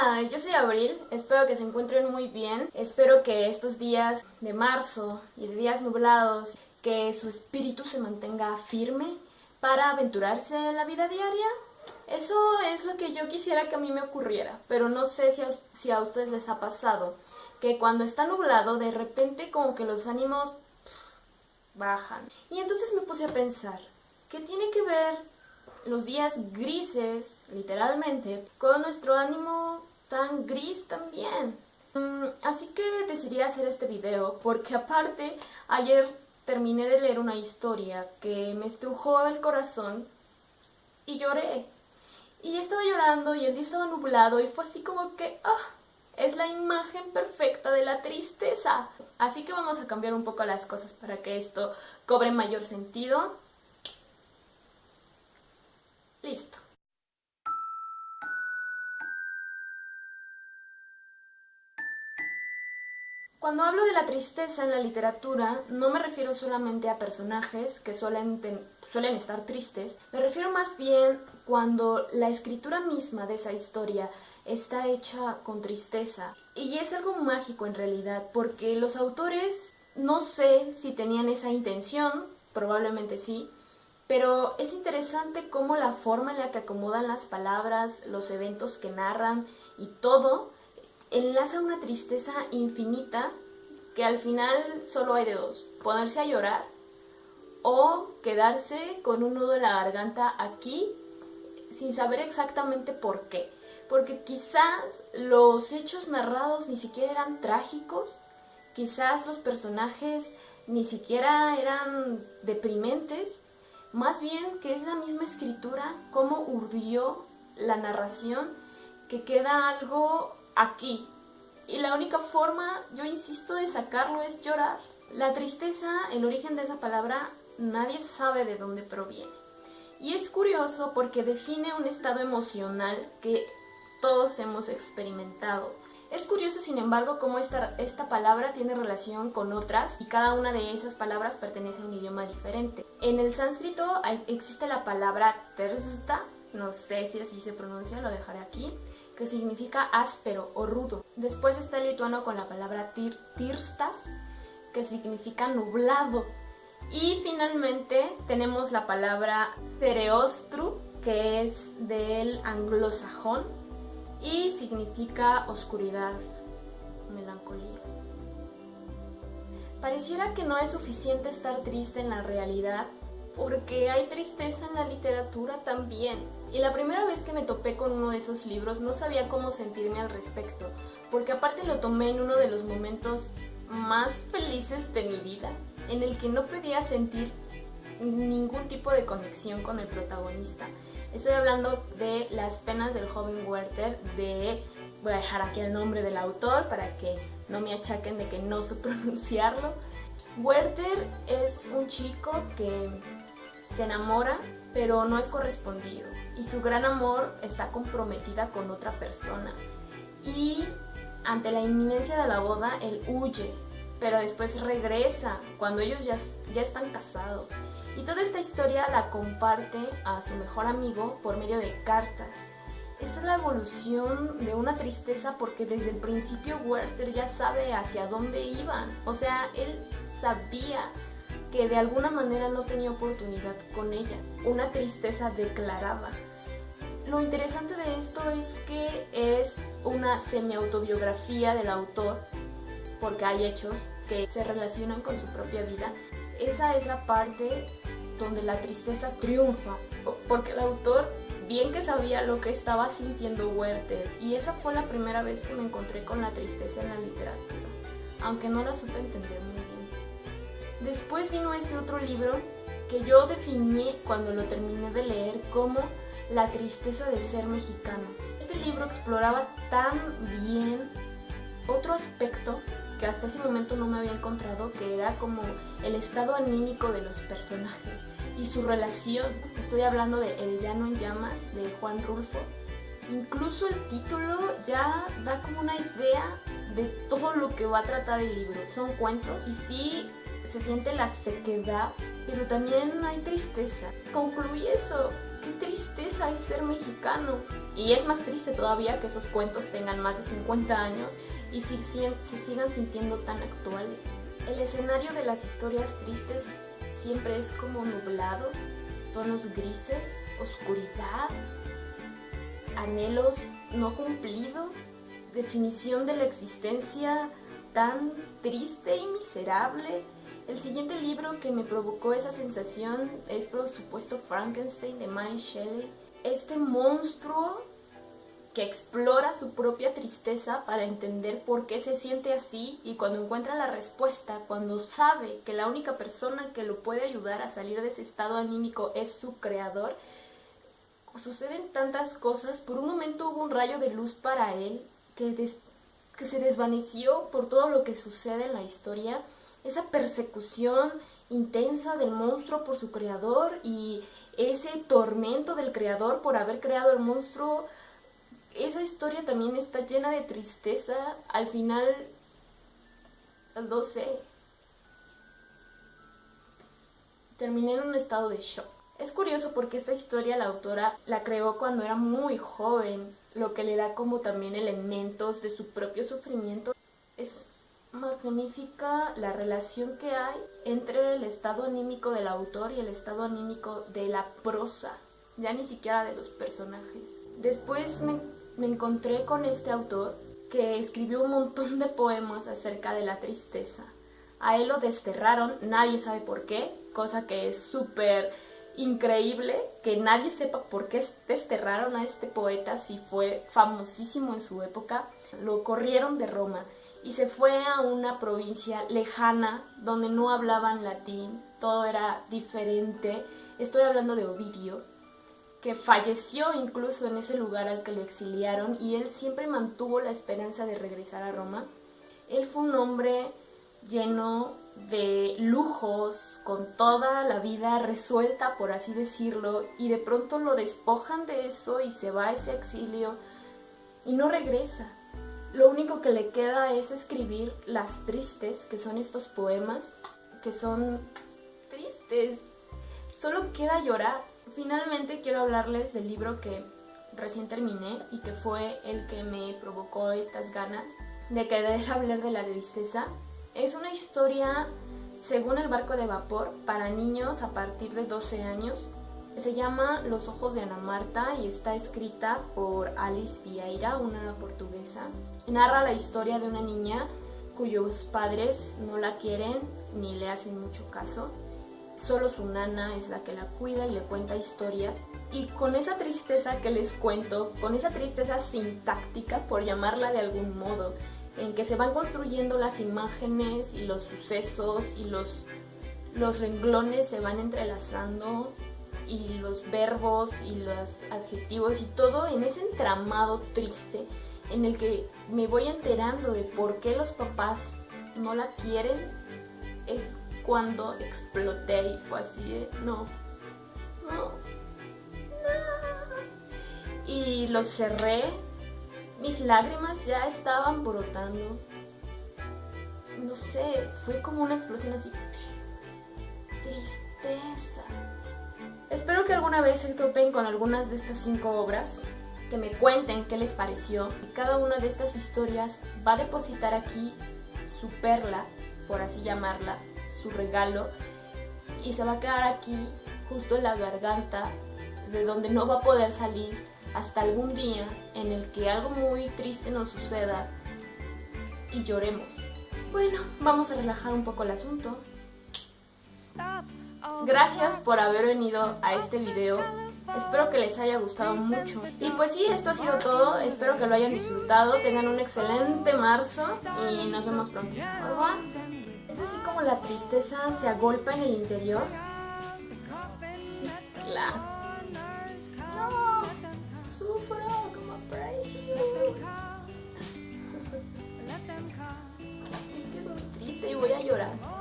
Hola, yo soy Abril, espero que se encuentren muy bien, espero que estos días de marzo y de días nublados, que su espíritu se mantenga firme para aventurarse en la vida diaria. Eso es lo que yo quisiera que a mí me ocurriera, pero no sé si a ustedes les ha pasado, que cuando está nublado de repente como que los ánimos bajan. Y entonces me puse a pensar, ¿qué tiene que ver los días grises, literalmente, con nuestro ánimo tan gris también? Así que decidí hacer este video porque aparte ayer terminé de leer una historia que me estrujó el corazón y lloré. Y estaba llorando y el día estaba nublado y fue así como que, es la imagen perfecta de la tristeza. Así que vamos a cambiar un poco las cosas para que esto cobre mayor sentido. Listo. Cuando hablo de la tristeza en la literatura, no me refiero solamente a personajes que suelen estar tristes, me refiero más bien cuando la escritura misma de esa historia está hecha con tristeza. Y es algo mágico en realidad, porque los autores no sé si tenían esa intención, probablemente sí, pero es interesante cómo la forma en la que acomodan las palabras, los eventos que narran y todo enlaza una tristeza infinita que al final solo hay de dos: ponerse a llorar o quedarse con un nudo en la garganta aquí sin saber exactamente por qué. Porque quizás los hechos narrados ni siquiera eran trágicos, quizás los personajes ni siquiera eran deprimentes, más bien que es la misma escritura, cómo urdió la narración, que queda algo aquí. Y la única forma, yo insisto, de sacarlo es llorar. La tristeza, el origen de esa palabra, nadie sabe de dónde proviene. Y es curioso porque define un estado emocional que todos hemos experimentado. Es curioso, sin embargo, cómo esta palabra tiene relación con otras y cada una de esas palabras pertenece a un idioma diferente. En el sánscrito existe la palabra tersta, no sé si así se pronuncia, lo dejaré aquí, que significa áspero o rudo. Después está el lituano con la palabra tirstas, que significa nublado. Y finalmente tenemos la palabra cereostru, que es del anglosajón y significa oscuridad, melancolía. Pareciera que no es suficiente estar triste en la realidad, porque hay tristeza en la literatura también. Y la primera vez que me topé con uno de esos libros no sabía cómo sentirme al respecto, porque aparte lo tomé en uno de los momentos más felices de mi vida, en el que no podía sentir ningún tipo de conexión con el protagonista. Estoy hablando de Las penas del joven Werther, voy a dejar aquí el nombre del autor para que no me achaquen de que no sé pronunciarlo. Werther es un chico que se enamora, pero no es correspondido, y su gran amor está comprometida con otra persona. Y ante la inminencia de la boda, él huye, pero después regresa cuando ellos ya están casados. Y toda esta historia la comparte a su mejor amigo por medio de cartas. Esa es la evolución de una tristeza, porque desde el principio Werther ya sabe hacia dónde iban. O sea, él sabía que de alguna manera no tenía oportunidad con ella. Una tristeza declarada. Lo interesante de esto es que es una semi-autobiografía del autor, porque hay hechos que se relacionan con su propia vida. Esa es la parte donde la tristeza triunfa, porque el autor bien que sabía lo que estaba sintiendo Werther, y esa fue la primera vez que me encontré con la tristeza en la literatura, aunque no la supe entender muy bien. Después vino este otro libro que yo definí cuando lo terminé de leer como La tristeza de ser mexicano. Este libro exploraba tan bien otro aspecto que hasta ese momento no me había encontrado, que era como el estado anímico de los personajes y su relación. Estoy hablando de El llano en llamas, de Juan Rulfo. Incluso el título ya da como una idea de todo lo que va a tratar el libro. Son cuentos y sí se siente la sequedad, pero también hay tristeza. Concluí eso, qué tristeza es ser mexicano. Y es más triste todavía que esos cuentos tengan más de 50 años y se sigan sintiendo tan actuales. El escenario de las historias tristes siempre es como nublado, tonos grises, oscuridad, anhelos no cumplidos, definición de la existencia tan triste y miserable. El siguiente libro que me provocó esa sensación es por supuesto Frankenstein de Mary Shelley. Este monstruo que explora su propia tristeza para entender por qué se siente así, y cuando encuentra la respuesta, cuando sabe que la única persona que lo puede ayudar a salir de ese estado anímico es su creador, suceden tantas cosas. Por un momento hubo un rayo de luz para él que se desvaneció por todo lo que sucede en la historia, esa persecución intensa del monstruo por su creador y ese tormento del creador por haber creado el monstruo. Esa historia también está llena de tristeza. Al final, no sé, terminé en un estado de shock. Es curioso porque esta historia la autora la creó cuando era muy joven, lo que le da como también elementos de su propio sufrimiento. Es magnífica la relación que hay entre el estado anímico del autor y el estado anímico de la prosa, ya ni siquiera de los personajes. Después me encontré con este autor que escribió un montón de poemas acerca de la tristeza. A él lo desterraron, nadie sabe por qué, cosa que es súper increíble que nadie sepa por qué desterraron a este poeta si fue famosísimo en su época. Lo corrieron de Roma y se fue a una provincia lejana donde no hablaban latín, todo era diferente. Estoy hablando de Ovidio, que falleció incluso en ese lugar al que lo exiliaron, y él siempre mantuvo la esperanza de regresar a Roma. Él fue un hombre lleno de lujos, con toda la vida resuelta, por así decirlo, y de pronto lo despojan de eso y se va a ese exilio y no regresa. Lo único que le queda es escribir Las Tristes, que son estos poemas, que son tristes. Solo queda llorar. Finalmente quiero hablarles del libro que recién terminé y que fue el que me provocó estas ganas de querer hablar de la tristeza. Es una historia, según El barco de vapor, para niños a partir de 12 años. Se llama Los ojos de Ana Marta y está escrita por Alice Vieira, una portuguesa. Narra la historia de una niña cuyos padres no la quieren ni le hacen mucho caso. Solo su nana es la que la cuida y le cuenta historias. Y con esa tristeza que les cuento, con esa tristeza sintáctica, por llamarla de algún modo, en que se van construyendo las imágenes y los sucesos y los renglones se van entrelazando, y los verbos y los adjetivos y todo en ese entramado triste en el que me voy enterando de por qué los papás no la quieren, es cuando exploté y fue así de no. Y lo cerré, mis lágrimas ya estaban brotando, no sé, fue como una explosión así, tristeza. Espero que alguna vez se topen con algunas de estas 5 obras, que me cuenten qué les pareció. Y cada una de estas historias va a depositar aquí su perla, por así llamarla, su regalo, y se va a quedar aquí justo en la garganta, de donde no va a poder salir hasta algún día en el que algo muy triste nos suceda y lloremos. Bueno, vamos a relajar un poco el asunto. Gracias por haber venido a este video, espero que les haya gustado mucho. Y pues sí, esto ha sido todo, espero que lo hayan disfrutado, tengan un excelente marzo y nos vemos pronto. ¿Verdad? Es así como la tristeza se agolpa en el interior. Sí, claro. No, sufro como Precious. Es que es muy triste y voy a llorar.